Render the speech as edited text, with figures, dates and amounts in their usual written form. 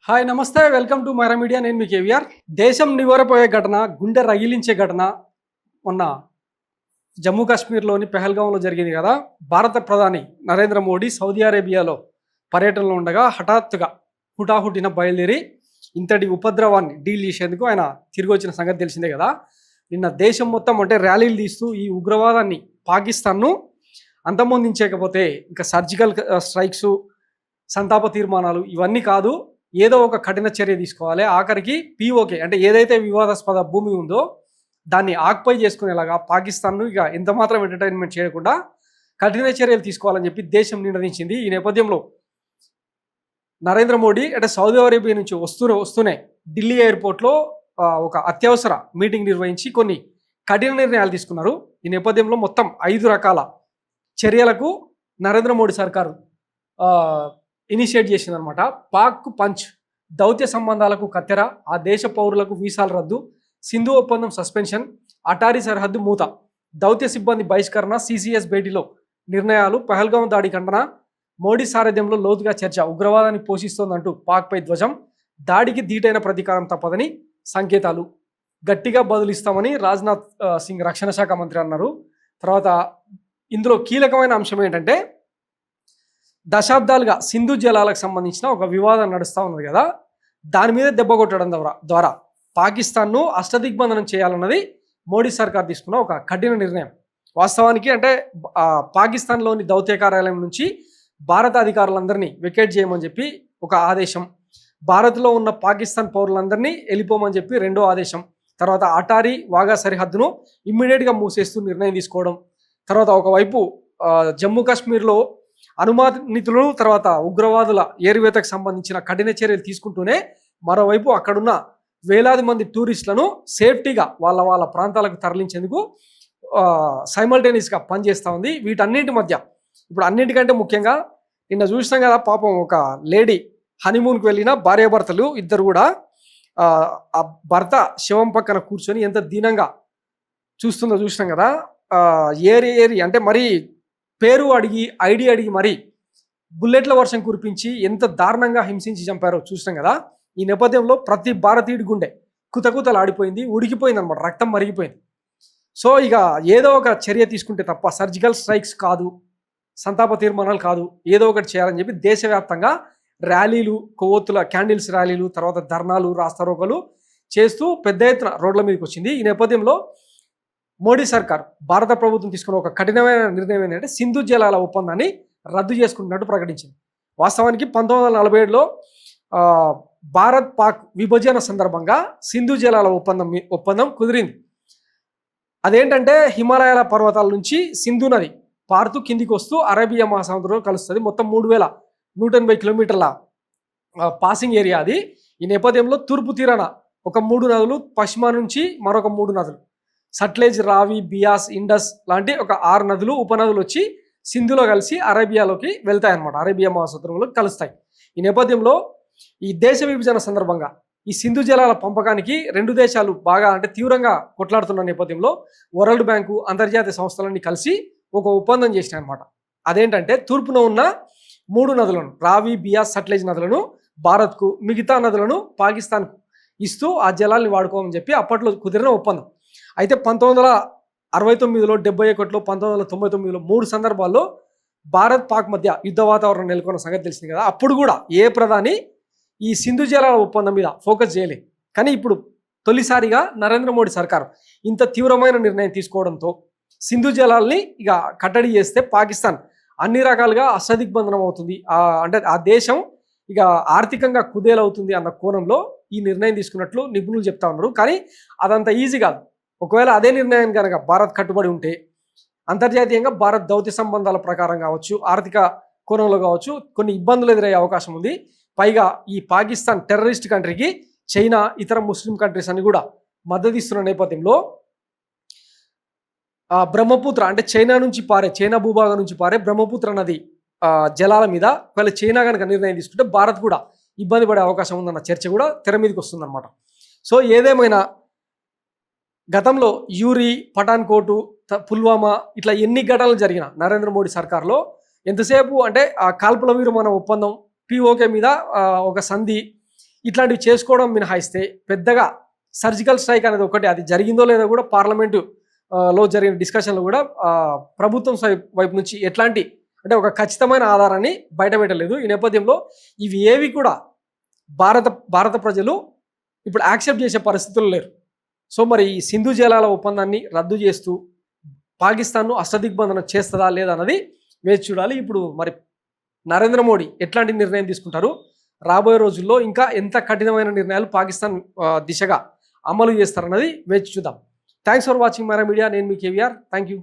Hi నమస్తే welcome to Myra media. నేను మీ కేవీఆర్. దేశం నివరపోయే ఘటన, గుండె రగిలించే ఘటన మొన్న జమ్మూ కాశ్మీర్లోని పెహల్గాంలో జరిగింది కదా. భారత ప్రధాని నరేంద్ర మోడీ సౌదీ అరేబియాలో పర్యటనలో ఉండగా హఠాత్తుగా హుటాహుటిన బయలుదేరి ఇంతటి ఉపద్రవాన్ని డీల్ చేసేందుకు ఆయన తిరిగి వచ్చిన సంగతి తెలిసిందే కదా. నిన్న దేశం మొత్తం అంటే ర్యాలీలు తీస్తూ ఈ ఉగ్రవాదాన్ని, పాకిస్తాన్ను అంతమొందించకపోతే ఇంకా సర్జికల్ స్ట్రైక్స్, సంతాప తీర్మానాలు ఇవన్నీ కాదు, ఏదో ఒక కఠిన చర్య తీసుకోవాలి. ఆఖరికి పీఓకే అంటే ఏదైతే వివాదాస్పద భూమి ఉందో దాన్ని ఆక్యుపై చేసుకునేలాగా పాకిస్తాన్ను ఇక ఎంత మాత్రం ఎంటర్టైన్మెంట్ చేయకుండా కఠిన చర్యలు తీసుకోవాలని చెప్పి దేశం నిర్ణయించింది. ఈ నేపథ్యంలో నరేంద్ర మోడీ అంటే సౌదీ అరేబియా నుంచి వస్తూనే ఢిల్లీ ఎయిర్పోర్ట్లో ఒక అత్యవసర మీటింగ్ నిర్వహించి కొన్ని కఠిన నిర్ణయాలు తీసుకున్నారు. ఈ నేపథ్యంలో మొత్తం 5 రకాల చర్యలకు నరేంద్ర మోడీ సర్కారు ఇనిషియేట్ చేసిందనమాట. పాక్ పంచ్, దౌత్య సంబంధాలకు కత్తెర, ఆ దేశ పౌరులకు వీసాల రద్దు, సింధు ఒప్పందం సస్పెన్షన్, అటారీ సరిహద్దు మూత, దౌత్య సిబ్బంది బహిష్కరణ, సిసిఎస్ భేటీలో నిర్ణయాలు, పహల్గాం దాడి ఖండన, మోడీ సారథ్యంలో లోతుగా చర్చ, ఉగ్రవాదాన్ని పోషిస్తోందంటూ పాక్పై ధ్వజం, దాడికి ధీటైన ప్రతీకారం తప్పదని సంకేతాలు, గట్టిగా బదులిస్తామని రాజ్నాథ్ సింగ్ రక్షణ శాఖ మంత్రి అన్నారు. తర్వాత ఇందులో కీలకమైన అంశం ఏంటంటే, దశాబ్దాలుగా సింధు జలాలకు సంబంధించిన ఒక వివాదం నడుస్తూ ఉన్నది కదా, దాని మీద దెబ్బ కొట్టడం ద్వారా పాకిస్తాన్ను అష్టదిగ్బంధనం చేయాలన్నది మోడీ సర్కార్ తీసుకున్న ఒక కఠిన నిర్ణయం. వాస్తవానికి అంటే పాకిస్తాన్లోని దౌత్య కార్యాలయం నుంచి భారత అధికారులందరినీ వెకేట్ చేయమని చెప్పి ఒక ఆదేశం, భారత్లో ఉన్న పాకిస్తాన్ పౌరులందరినీ వెళ్ళిపోమని చెప్పి రెండో ఆదేశం, తర్వాత అటారీ వాగా సరిహద్దును ఇమ్మీడియట్గా మూసేస్తూ నిర్ణయం తీసుకోవడం, తర్వాత ఒకవైపు జమ్మూ కాశ్మీర్లో అనుమానితులను తర్వాత ఉగ్రవాదుల ఏరివేతకు సంబంధించిన కఠిన చర్యలు తీసుకుంటూనే మరోవైపు అక్కడున్న వేలాది మంది టూరిస్టులను సేఫ్టీగా వాళ్ళ ప్రాంతాలకు తరలించేందుకు సైమల్టేనియస్గా పనిచేస్తూ ఉంది. వీటన్నింటి మధ్య ఇప్పుడు అన్నింటికంటే ముఖ్యంగా నిన్న చూసినాం కదా, పాపం ఒక లేడీ హనీమూన్కి వెళ్ళిన భార్యాభర్తలు ఇద్దరు కూడా ఆ భర్త శవం పక్కన కూర్చొని ఎంత దీనంగా చూస్తుందో చూసినాం కదా. ఏరి అంటే మరీ పేరు అడిగి ఐడి అడిగి మరీ బుల్లెట్ల వర్షం కురిపించి ఎంత దారుణంగా హింసించి చంపారో చూసినాం కదా. ఈ నేపథ్యంలో ప్రతి భారతీయుడి గుండె కుతకుతలు ఆడిపోయింది, ఉడికిపోయింది అనమాట, రక్తం మరిగిపోయింది. సో ఇక ఏదో ఒక చర్య తీసుకుంటే తప్ప సర్జికల్ స్ట్రైక్స్ కాదు, సంతాప తీర్మానాలు కాదు, ఏదో ఒకటి చేయాలని చెప్పి దేశవ్యాప్తంగా ర్యాలీలు, కొవ్వొత్తుల క్యాండిల్స్ ర్యాలీలు, తర్వాత ధర్నాలు, రాస్తారోకలు చేస్తూ పెద్ద ఎత్తున రోడ్ల మీదకి వచ్చింది. ఈ నేపథ్యంలో మోడీ సర్కార్, భారత ప్రభుత్వం తీసుకున్న ఒక కఠినమైన నిర్ణయం ఏంటంటే సింధు జలాల ఒప్పందాన్ని రద్దు చేసుకుంటున్నట్టు ప్రకటించింది. వాస్తవానికి 1947లో భారత్ పాక్ విభజన సందర్భంగా సింధు జలాల ఒప్పందం కుదిరింది. అదేంటంటే హిమాలయాల పర్వతాల నుంచి సింధు నది పారుతూ కిందికి వస్తూ అరేబియా మహాసముద్రంలో కలుస్తుంది. మొత్తం 3180 కిలోమీటర్ల పాసింగ్ ఏరియా అది. ఈ నేపథ్యంలో తూర్పు తీరాన ఒక 3 నదులు, పశ్చిమ నుంచి మరొక 3 నదులు, సట్లెజ్, రావి, బియాస్, ఇండస్ లాంటి ఒక 6 నదులు, ఉపనదులు వచ్చి సింధులో కలిసి అరేబియాలోకి వెళ్తాయన్నమాట, అరేబియా మహాసముద్రంలో కలుస్తాయి. ఈ నేపథ్యంలో ఈ దేశ విభజన సందర్భంగా ఈ సింధు జలాల పంపకానికి 2 దేశాలు బాగా అంటే తీవ్రంగా కొట్లాడుతున్న నేపథ్యంలో వరల్డ్ బ్యాంకు, అంతర్జాతీయ సంస్థలన్నీ కలిసి ఒక ఒప్పందం చేసినాయి అనమాట. అదేంటంటే తూర్పున ఉన్న 3 నదులను, రావి, బియాస్, సట్లెజ్ నదులను భారత్కు, మిగతా నదులను పాకిస్తాన్కు ఇస్తూ ఆ జలాల్ని వాడుకోమని చెప్పి అప్పట్లో కుదిరిన ఒప్పందం. అయితే 1969లో, 71లో, 1999లో 3 సందర్భాల్లో భారత్ పాక్ మధ్య యుద్ధ వాతావరణం నెలకొన్న సంగతి తెలిసింది కదా. అప్పుడు కూడా ఏ ప్రధాని ఈ సింధు జలాల ఒప్పందం మీద ఫోకస్ చేయలేదు. కానీ ఇప్పుడు తొలిసారిగా నరేంద్ర మోడీ సర్కారు ఇంత తీవ్రమైన నిర్ణయం తీసుకోవడంతో సింధు జలాల్ని ఇక కట్టడి చేస్తే పాకిస్తాన్ అన్ని రకాలుగా అష్టదిగ్బంధనం అవుతుంది, అంటే ఆ దేశం ఇక ఆర్థికంగా కుదేలవుతుంది అన్న కోణంలో ఈ నిర్ణయం తీసుకున్నట్లు నిపుణులు చెప్తా ఉన్నారు. కానీ అదంత ఈజీ కాదు. ఒకవేళ అదే నిర్ణయం కనుక భారత్ కట్టుబడి ఉంటే అంతర్జాతీయంగా భారత్ దౌత్య సంబంధాల ప్రకారం కావచ్చు, ఆర్థిక కోణంలో కావచ్చు కొన్ని ఇబ్బందులు ఎదురయ్యే అవకాశం ఉంది. పైగా ఈ పాకిస్తాన్ టెర్రరిస్ట్ కంట్రీకి చైనా, ఇతర ముస్లిం కంట్రీస్ అని కూడా మద్దతు ఇస్తున్న నేపథ్యంలో బ్రహ్మపుత్ర అంటే చైనా భూభాగం నుంచి పారే బ్రహ్మపుత్ర నది జలాల మీద ఒకవేళ చైనా కనుక నిర్ణయం తీసుకుంటే భారత్ కూడా ఇబ్బంది పడే అవకాశం ఉందన్న చర్చ కూడా తెర మీదకి వస్తుందన్నమాట. సో ఏదేమైనా గతంలో యూరి, పఠాన్కోటు, పుల్వామా ఇట్లా ఎన్ని ఘటనలు జరిగిన నరేంద్ర మోడీ సర్కార్లో ఎంతసేపు అంటే ఆ కాల్పుల విరమణ ఒప్పందం, పీఓకే మీద ఒక సంధి, ఇట్లాంటివి చేసుకోవడం మినహాయిస్తే పెద్దగా సర్జికల్ స్ట్రైక్ అనేది ఒకటి, అది జరిగిందో లేదో కూడా పార్లమెంటు లో జరిగిన డిస్కషన్లో కూడా ప్రభుత్వం వైపు నుంచి ఎట్లాంటి అంటే ఒక ఖచ్చితమైన ఆధారాన్ని బయటపెట్టలేదు. ఈ నేపథ్యంలో ఇవి ఏవి కూడా భారత ప్రజలు ఇప్పుడు యాక్సెప్ట్ చేసే పరిస్థితులు లేరు. సో మరి ఈ సింధు జలాల ఒప్పందాన్ని రద్దు చేస్తూ పాకిస్తాన్ను అష్టదిగ్బంధనం చేస్తుందా లేదా అన్నది వేచి చూడాలి. ఇప్పుడు మరి నరేంద్ర మోడీ ఎట్లాంటి నిర్ణయం తీసుకుంటారు, రాబోయే రోజుల్లో ఇంకా ఎంత కఠినమైన నిర్ణయాలు పాకిస్తాన్ దిశగా అమలు చేస్తారన్నది వేచి చూద్దాం. Thanks for watching Mara media. నేను మీ కేవీఆర్. Thank you.